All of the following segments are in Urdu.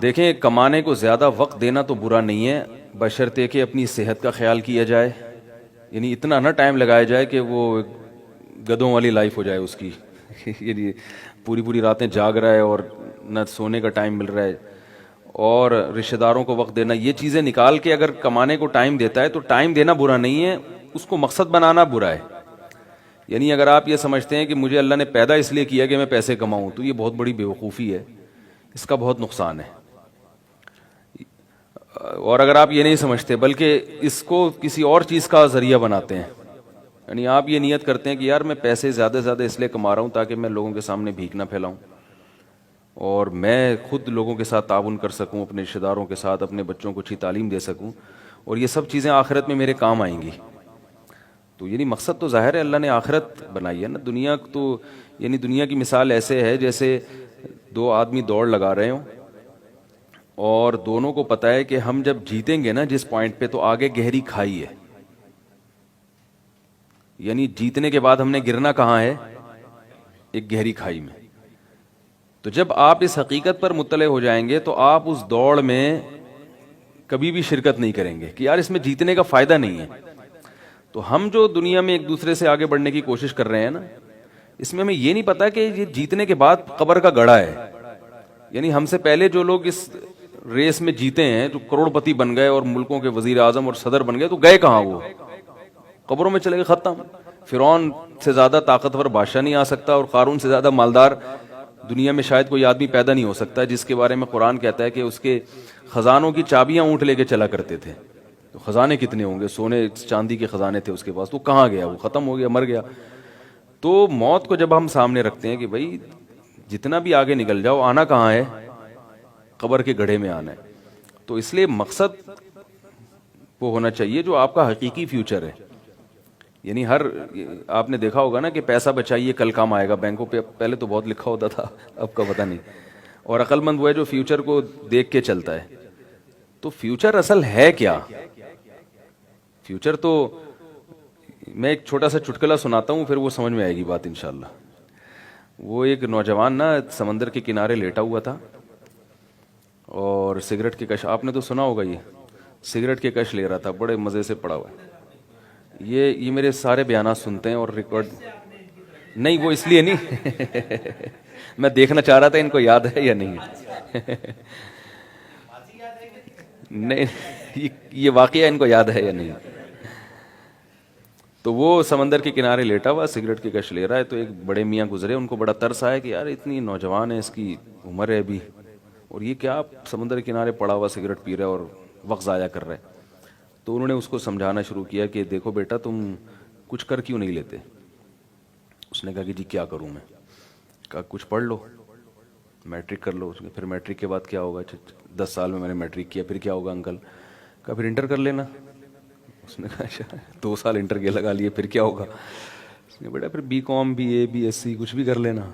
دیکھیں کمانے کو زیادہ وقت دینا تو برا نہیں ہے، بشرطے کہ اپنی صحت کا خیال کیا جائے، یعنی اتنا نہ ٹائم لگایا جائے کہ وہ گدوں والی لائف ہو جائے اس کی یعنی پوری پوری راتیں جاگ رہا ہے اور نہ سونے کا ٹائم مل رہا ہے، اور رشتہ داروں کو وقت دینا، یہ چیزیں نکال کے اگر کمانے کو ٹائم دیتا ہے تو ٹائم دینا برا نہیں ہے، اس کو مقصد بنانا برا ہے۔ یعنی اگر آپ یہ سمجھتے ہیں کہ مجھے اللہ نے پیدا اس لیے کیا کہ میں پیسے کماؤں، تو یہ بہت بڑی بیوقوفی ہے، اس کا بہت نقصان ہے۔ اور اگر آپ یہ نہیں سمجھتے بلکہ اس کو کسی اور چیز کا ذریعہ بناتے ہیں، یعنی آپ یہ نیت کرتے ہیں کہ یار میں پیسے زیادہ سے زیادہ اس لیے کما رہا ہوں تاکہ میں لوگوں کے سامنے بھیک نہ پھیلاؤں اور میں خود لوگوں کے ساتھ تعاون کر سکوں، اپنے رشتہ داروں کے ساتھ، اپنے بچوں کو اچھی تعلیم دے سکوں، اور یہ سب چیزیں آخرت میں میرے کام آئیں گی، تو یعنی مقصد تو ظاہر ہے اللہ نے آخرت بنائی ہے نا۔ دنیا تو یعنی دنیا کی مثال ایسے ہے جیسے دو آدمی دوڑ لگا رہے ہوں اور دونوں کو پتہ ہے کہ ہم جب جیتیں گے نا جس پوائنٹ پہ، تو آگے گہری کھائی ہے، یعنی جیتنے کے بعد ہم نے گرنا کہاں ہے؟ ایک گہری کھائی میں۔ تو جب آپ اس حقیقت پر مطلع ہو جائیں گے تو آپ اس دوڑ میں کبھی بھی شرکت نہیں کریں گے کہ یار اس میں جیتنے کا فائدہ نہیں ہے۔ تو ہم جو دنیا میں ایک دوسرے سے آگے بڑھنے کی کوشش کر رہے ہیں نا، اس میں ہمیں یہ نہیں پتا کہ یہ جیتنے کے بعد قبر کا گڑھا ہے، یعنی ہم سے پہلے جو لوگ اس ریس میں جیتے ہیں، جو کروڑ پتی بن گئے اور ملکوں کے وزیر اعظم اور صدر بن گئے، تو گئے کہاں؟ وہ قبروں میں چلے گئے، ختم۔ فرعون سے زیادہ طاقتور بادشاہ نہیں آ سکتا، اور قارون سے زیادہ مالدار دنیا میں شاید کوئی آدمی پیدا نہیں ہو سکتا، جس کے بارے میں قرآن کہتا ہے کہ اس کے خزانوں کی چابیاں اونٹ لے کے چلا کرتے تھے۔ تو خزانے کتنے ہوں گے، سونے چاندی کے خزانے تھے اس کے پاس، تو کہاں گیا؟ وہ ختم ہو گیا، مر گیا۔ تو موت کو جب ہم سامنے رکھتے ہیں کہ بھائی جتنا بھی آگے نکل جاؤ، آنا کہاں ہے؟ قبر کے گڑھے میں آنا ہے۔ تو اس لیے مقصد وہ ہونا چاہیے جو آپ کا حقیقی فیوچر ہے، یعنی آپ نے دیکھا ہوگا نا کہ پیسہ بچائیے کل کام آئے گا، بینکوں پہ پہلے تو بہت لکھا ہوتا تھا، اب کا پتہ نہیں۔ اور عقل مند وہ ہے جو فیوچر کو دیکھ کے چلتا ہے۔ تو فیوچر اصل ہے کیا؟ فیوچر تو میں ایک چھوٹا سا چٹکلا سناتا ہوں، پھر وہ سمجھ میں آئے گی بات انشاءاللہ۔ وہ ایک نوجوان نا سمندر کے کنارے لیٹا ہوا تھا اور سگریٹ کے کش، آپ نے تو سنا ہوگا، یہ سگریٹ کے کش لے رہا تھا، بڑے مزے سے پڑا ہوا ہے۔ یہ میرے سارے بیانات سنتے ہیں اور ریکارڈ نہیں، وہ اس لیے نہیں میں دیکھنا چاہ رہا تھا ان کو یاد ہے یا نہیں نہیں یہ واقعہ ان کو یاد ہے یا نہیں۔ تو وہ سمندر کے کنارے لیٹا ہوا سگریٹ کی کش لے رہا ہے، تو ایک بڑے میاں گزرے، ان کو بڑا ترس آیا کہ یار اتنی نوجوان ہے، اس کی عمر ہے ابھی، اور یہ کیا سمندر کے کنارے پڑا ہوا سگریٹ پی رہا ہے اور وقت ضائع کر رہا ہے۔ تو انہوں نے اس کو سمجھانا شروع کیا کہ دیکھو بیٹا، تم کچھ کر کیوں نہیں لیتے؟ اس نے کہا کہ جی کیا کروں میں؟ کہا کچھ پڑھ لو، میٹرک کر لو۔ پھر میٹرک کے بعد کیا ہوگا؟ 10 سال میں نے میٹرک کیا، پھر کیا ہوگا انکل؟ کہا پھر انٹر کر لینا۔ اس نے کہا اچھا 2 سال انٹر کے لگا لیے، پھر کیا ہوگا؟ اس نے بیٹا پھر B com, B A, B S C کچھ بھی کر لینا،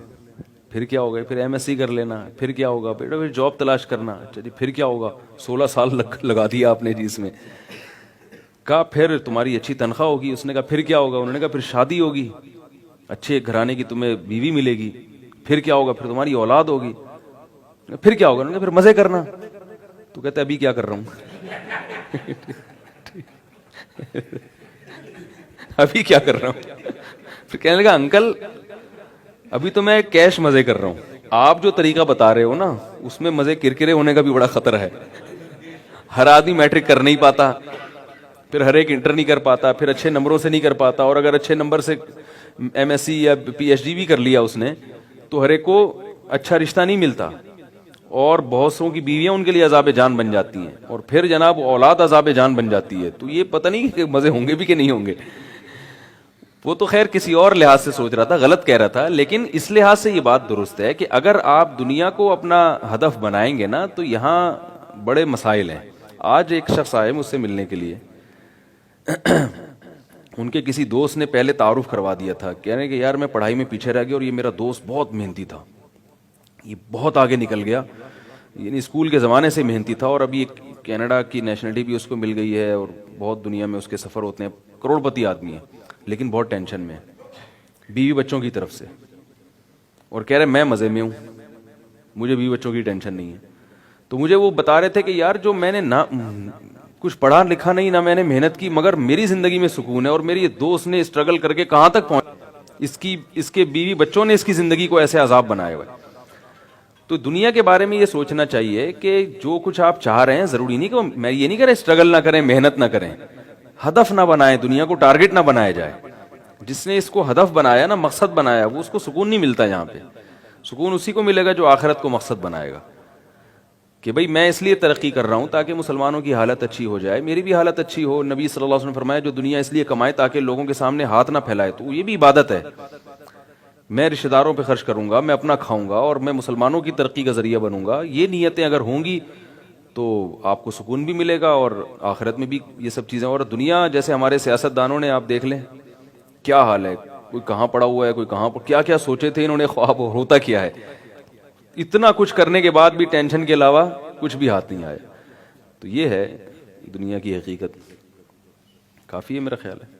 پھر کیا ہوگا؟ پھر ایم ایس سی کر لینا، پھر کیا ہوگا؟ بیٹا پھر جاب تلاش کرنا۔ اچھا جی پھر کیا ہوگا؟ 16 سال لگا دیا آپ نے جی اس میں۔ کہا پھر تمہاری اچھی تنخواہ ہوگی۔ اس نے کہا پھر کیا ہوگا؟ انہوں نے کہا پھر شادی ہوگی، اچھے گھرانے کی تمہیں بیوی ملے گی۔ پھر کیا ہوگا؟ پھر تمہاری اولاد ہوگی۔ پھر کیا ہوگا؟ انہوں نے کہا پھر مزے کرنا۔ تو کہتے ابھی کیا کر رہا ہوں ابھی کیا کر رہا ہوں؟ پھر کہنے لگا انکل ابھی تو میں کیش مزے کر رہا ہوں، آپ جو طریقہ بتا رہے ہو نا اس میں مزے کرکرے ہونے کا بھی بڑا خطر ہے۔ ہر آدمی میٹرک کر نہیں پاتا، پھر ہر ایک انٹر نہیں کر پاتا، پھر اچھے نمبروں سے نہیں کر پاتا، اور اگر اچھے نمبر سے ایم ایس سی یا پی ایچ ڈی بھی کر لیا اس نے تو ہر ایک کو اچھا رشتہ نہیں ملتا، اور بہت سوں کی بیویاں ان کے لیے عذاب جان بن جاتی ہیں، اور پھر جناب اولاد عذاب جان بن جاتی ہے۔ تو یہ پتہ نہیں کہ مزے ہوں گے بھی کہ نہیں ہوں گے۔ وہ تو خیر کسی اور لحاظ سے سوچ رہا تھا، غلط کہہ رہا تھا، لیکن اس لحاظ سے یہ بات درست ہے کہ اگر آپ دنیا کو اپنا ہدف بنائیں گے نا تو یہاں بڑے مسائل ہیں۔ آج ایک شخص آئے مجھ سے ملنے کے لیے، ان کے کسی دوست نے پہلے تعارف کروا دیا تھا، کہہ رہے ہیں کہ یار میں پڑھائی میں پیچھے رہ گیا اور یہ میرا دوست بہت محنتی تھا، یہ بہت آگے نکل گیا، یعنی اسکول کے زمانے سے محنتی تھا، اور ابھی کینیڈا کی نیشنلٹی بھی اس کو مل گئی ہے، اور بہت دنیا میں اس کے سفر ہوتے ہیں، کروڑ پتی آدمی ہے، لیکن بہت ٹینشن میں ہے بیوی بچوں کی طرف سے، اور کہہ رہے میں مزے میں ہوں، مجھے بیوی بچوں کی ٹینشن نہیں ہے۔ تو مجھے وہ بتا رہے تھے کہ یار جو میں نے نہ کچھ پڑھا لکھا نہیں، نہ میں نے محنت کی، مگر میری زندگی میں سکون ہے، اور میری یہ دوست نے اسٹرگل کر کے کہاں تک پہنچ، اس کے بیوی بچوں نے اس کی زندگی کو ایسے عذاب بنایا ہوا ہے۔ تو دنیا کے بارے میں یہ سوچنا چاہیے کہ جو کچھ آپ چاہ رہے ہیں، ضروری نہیں کہ میں یہ نہیں کہہ رہا اسٹرگل نہ کریں، محنت نہ کریں، ہدف نہ بنائیں، دنیا کو ٹارگٹ نہ بنایا جائے۔ جس نے اس کو ہدف بنایا نا، مقصد بنایا، وہ اس کو سکون نہیں ملتا یہاں پہ۔ سکون اسی کو ملے گا جو آخرت کو مقصد بنائے گا، کہ بھئی میں اس لیے ترقی کر رہا ہوں تاکہ مسلمانوں کی حالت اچھی ہو جائے، میری بھی حالت اچھی ہو۔ نبی صلی اللہ علیہ وسلم نے فرمایا جو دنیا اس لیے کمائے تاکہ لوگوں کے سامنے ہاتھ نہ پھیلائے، تو یہ بھی عبادت ہے۔ میں رشتہ داروں پہ خرچ کروں گا، میں اپنا کھاؤں گا، اور میں مسلمانوں کی ترقی کا ذریعہ بنوں گا، یہ نیتیں اگر ہوں گی تو آپ کو سکون بھی ملے گا، اور آخرت میں بھی یہ سب چیزیں۔ اور دنیا جیسے ہمارے سیاست دانوں نے، آپ دیکھ لیں کیا حال ہے، کوئی کہاں پڑا ہوا ہے، کوئی کہاں کیا کیا سوچے تھے انہوں نے، خواب ہوتا کیا ہے۔ اتنا کچھ کرنے کے بعد بھی ٹینشن کے علاوہ کچھ بھی ہاتھ نہیں آیا۔ تو یہ ہے دنیا کی حقیقت۔ کافی ہے میرا خیال ہے۔